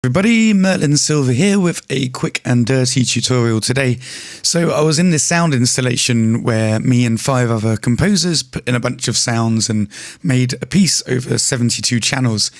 Everybody, Merlin Silver here with a quick and dirty tutorial today. So I was in this sound installation where me and 5 other composers put in a bunch of sounds and made a piece over 72 channels.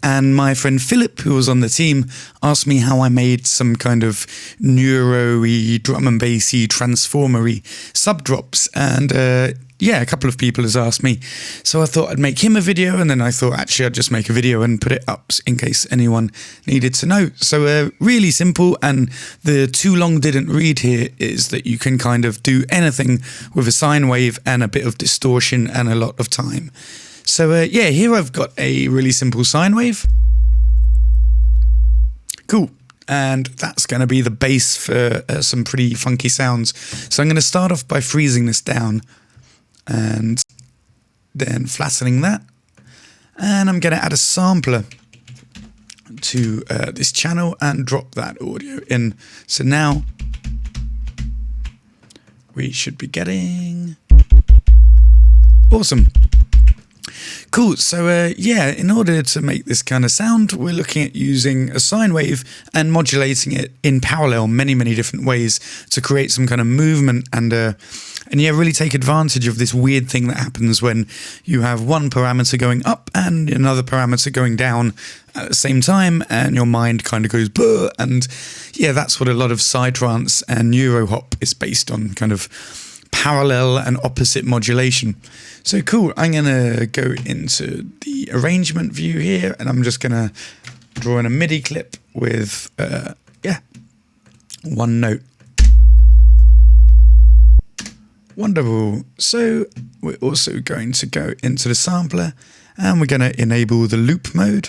And my friend Fillip, who was on the team, asked me how I made some kind of neuro-y, drum and bassy, transformer-y sub-drops. And yeah, a couple of people has asked me. So I thought I'd make him a video, and then I thought actually I'd just make a video and put it up in case anyone needed to know. So really simple, and the too long didn't read here is that you can kind of do anything with a sine wave and a bit of distortion and a lot of time. So yeah, here I've got a really simple sine wave. Cool. And that's going to be the base for some pretty funky sounds. So I'm going to start off by freezing this down and then flattening that. And I'm going to add a sampler to this channel and drop that audio in. So now we should be getting... Awesome. Cool, so yeah, in order to make this kind of sound, we're looking at using a sine wave and modulating it in parallel many different ways to create some kind of movement and yeah, really take advantage of this weird thing that happens when you have one parameter going up and another parameter going down at the same time, and your mind kind of goes bleh, and yeah, that's what a lot of psytrance and neurohop is based on, kind of parallel and opposite modulation. So cool, I'm going to go into the arrangement view here, and I'm just going to draw in a MIDI clip with, yeah, one note. Wonderful. So we're also going to go into the sampler, and we're going to enable the loop mode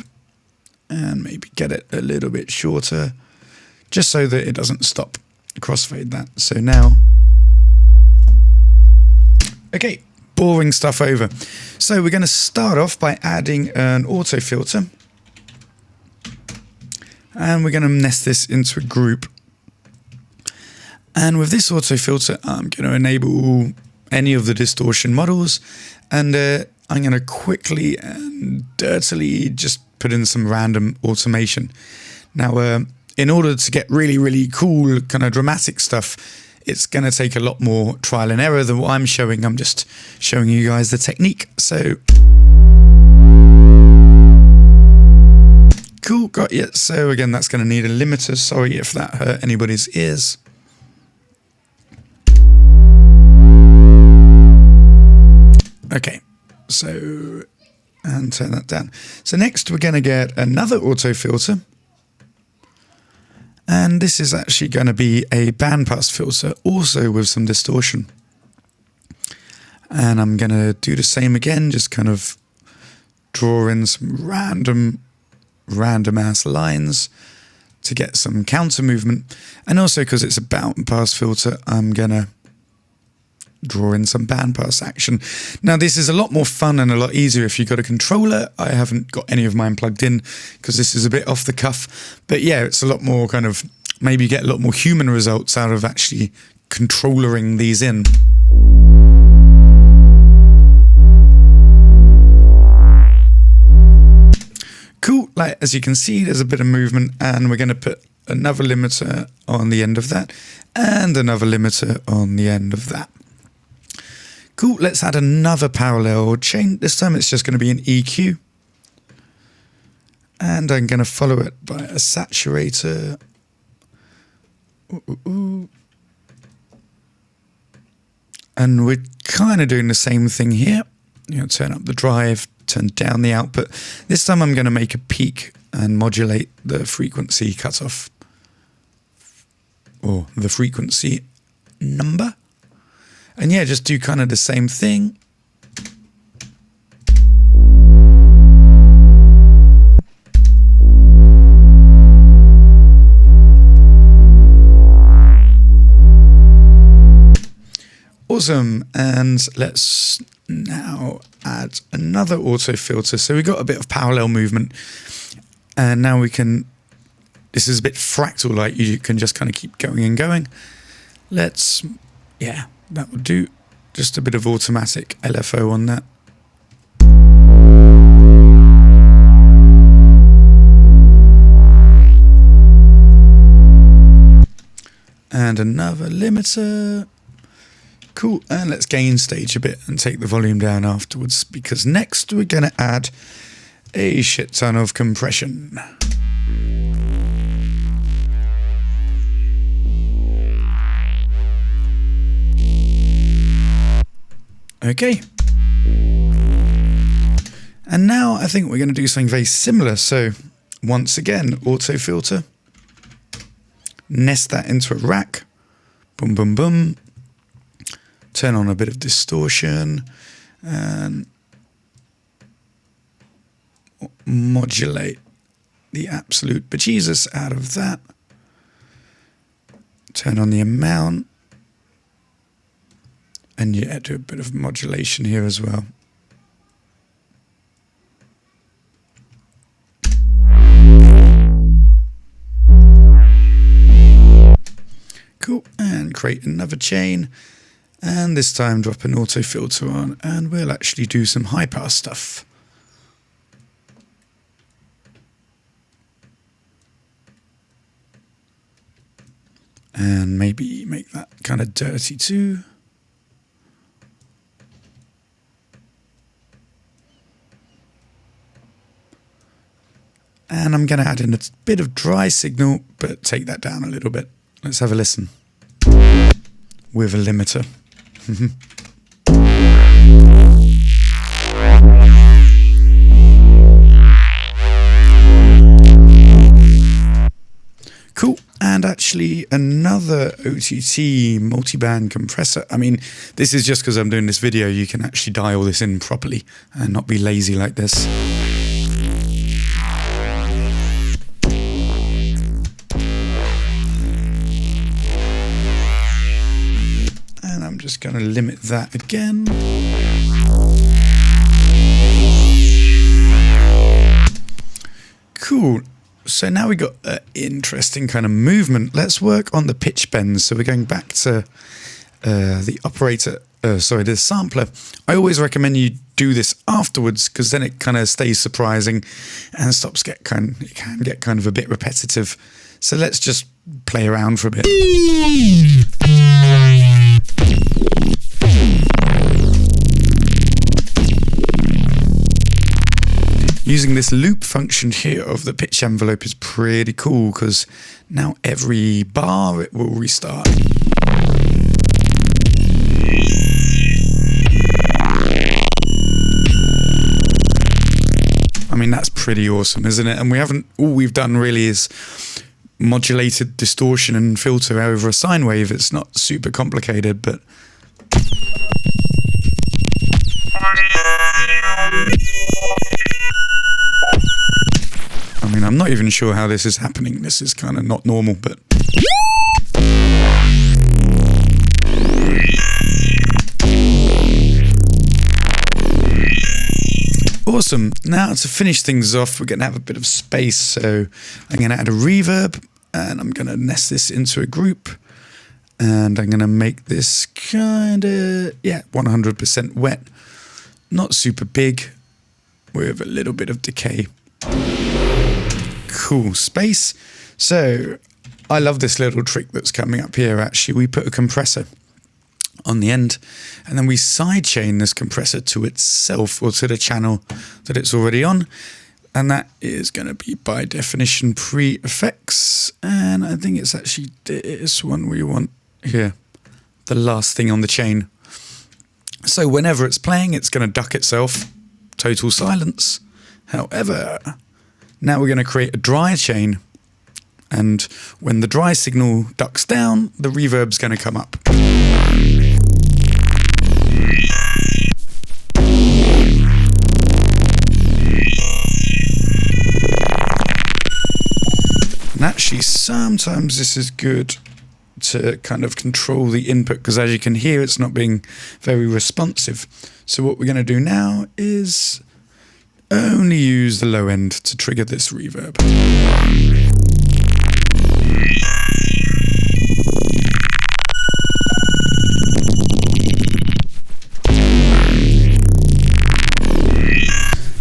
and maybe get it a little bit shorter just so that it doesn't stop. Crossfade that. So now... Okay, boring stuff over. So we're going to start off by adding an auto filter, and we're going to nest this into a group. And with this auto filter, I'm going to enable any of the distortion models, and I'm going to quickly and dirtily just put in some random automation. Now, in order to get really cool kind of dramatic stuff, it's going to take a lot more trial and error than what I'm showing. I'm just showing you guys the technique. So, cool, got you. So again, that's going to need a limiter. Sorry if that hurt anybody's ears. Okay, so, and turn that down. So next we're going to get another auto filter. And this is actually going to be a bandpass filter, also with some distortion. And I'm going to do the same again, just kind of draw in some random ass lines to get some counter movement. And also because it's a bandpass filter, I'm going to draw in some bandpass action. Now this is a lot more fun and a lot easier if you've got a controller. I haven't got any of mine plugged in because this is a bit off the cuff, but yeah, it's a lot more kind of, maybe you get a lot more human results out of actually controllering these in. Cool, like as you can see, there's a bit of movement, and we're going to put another limiter on the end of that and another limiter on the end of that. Cool, let's add another parallel chain. This time it's just going to be an EQ. And I'm going to follow it by a saturator. And we're kind of doing the same thing here. You know, turn up the drive, turn down the output. This time I'm going to make a peak and modulate the frequency cutoff. Or the frequency number. And yeah, just do kind of the same thing. Awesome. And let's now add another auto filter. So we got a bit of parallel movement. And now we can, this is a bit fractal, like you can just kind of keep going and going. Let's, yeah. That would do. Just a bit of automatic LFO on that. and another limiter. Cool, and let's gain stage a bit and take the volume down afterwards, because next we're going to add a shit ton of compression. Okay. And now I think we're going to do something very similar. So once again, auto filter, nest that into a rack, boom, boom, boom, turn on a bit of distortion and modulate the absolute bejesus out of that. Turn on the amount. And yeah, do a bit of modulation here as well. Cool, and create another chain. And this time drop an auto filter on, and we'll actually do some high pass stuff. And maybe make that kind of dirty too. And I'm going to add in a bit of dry signal, but take that down a little bit. Let's have a listen. With a limiter. Cool. And actually another OTT multiband compressor. I mean, this is just because I'm doing this video. You can actually dial this in properly and not be lazy like this. I'm just going to limit that again. Cool. So now we got an interesting kind of movement. Let's work on the pitch bends. So we're going back to the sampler. I always recommend you do this afterwards, because then it kind of stays surprising and it can get kind of a bit repetitive. So let's just play around for a bit. Using this loop function here of the pitch envelope is pretty cool, because now every bar it will restart. I mean, that's pretty awesome, isn't it? And all we've done really is modulated distortion and filter over a sine wave. It's not super complicated, but I mean, I'm not even sure how this is happening. This is kind of not normal, but awesome. Now to finish things off, we're going to have a bit of space. So I'm going to add a reverb, and I'm going to nest this into a group, and I'm going to make this kind of, 100% wet, not super big, with a little bit of decay. Cool space. So I love this little trick that's coming up here. Actually, we put a compressor on the end, and then we sidechain this compressor to itself, or to the channel that it's already on, and that is going to be by definition pre-effects, and I think it's actually this one we want here, the last thing on the chain. So whenever it's playing, it's going to duck itself, total silence. However, now we're going to create a dry chain, and when the dry signal ducks down, the reverb's going to come up. And actually, sometimes this is good to kind of control the input, because as you can hear, it's not being very responsive. So what we're going to do now is only use the low end to trigger this reverb.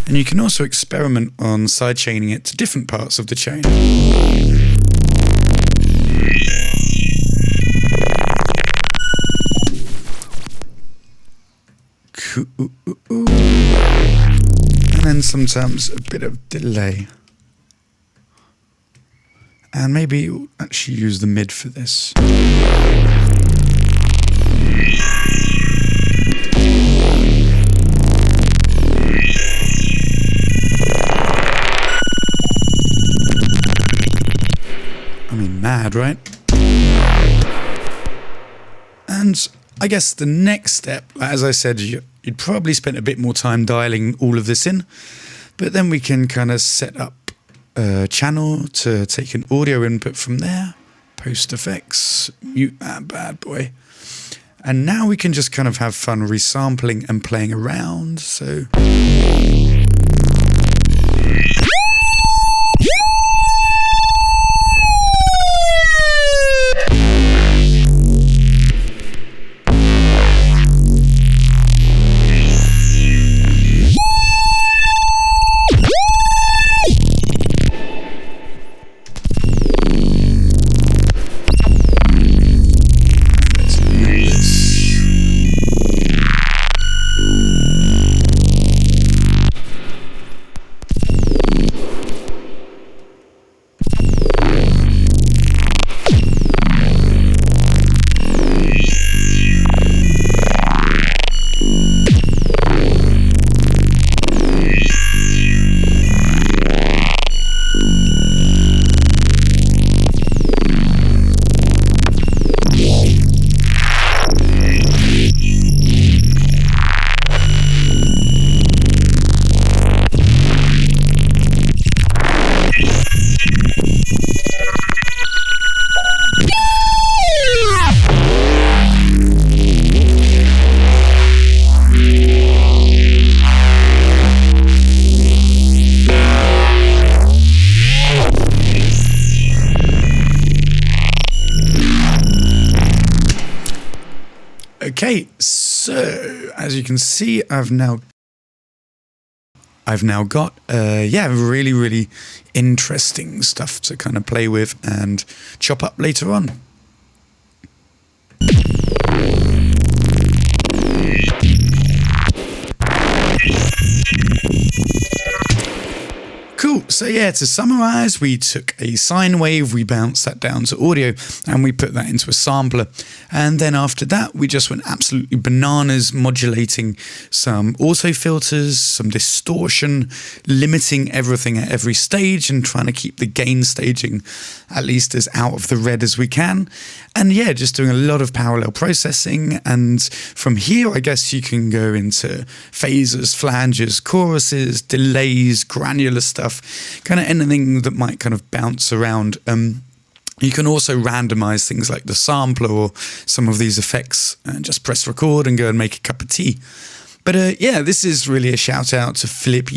And you can also experiment on sidechaining it to different parts of the chain. And then sometimes a bit of delay. And maybe we'll actually use the mid for this. I mean, mad, right? And I guess the next step, as I said, you'd probably spend a bit more time dialing all of this in, but then we can kind of set up a channel to take an audio input from there, post effects, mute that bad boy. And now we can just kind of have fun resampling and playing around, so... Okay, so as you can see, I've now got really interesting stuff to kind of play with and chop up later on. Cool, so yeah, to summarize, we took a sine wave, we bounced that down to audio, and we put that into a sampler. And then after that, we just went absolutely bananas, modulating some auto filters, some distortion, limiting everything at every stage, and trying to keep the gain staging at least as out of the red as we can. And yeah, just doing a lot of parallel processing. And from here, I guess you can go into phasers, flanges, choruses, delays, granular stuff, kind of anything that might kind of bounce around. You can also randomize things like the sampler or some of these effects and just press record and go and make a cup of tea. But yeah, this is really a shout out to Fillip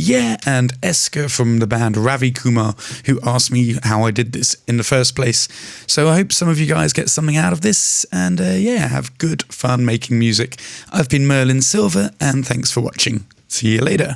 and Aske from the band Ravi Kumar, who asked me how I did this in the first place. So I hope some of you guys get something out of this, and yeah, have good fun making music. I've been Merlin Silver, and thanks for watching. See you later.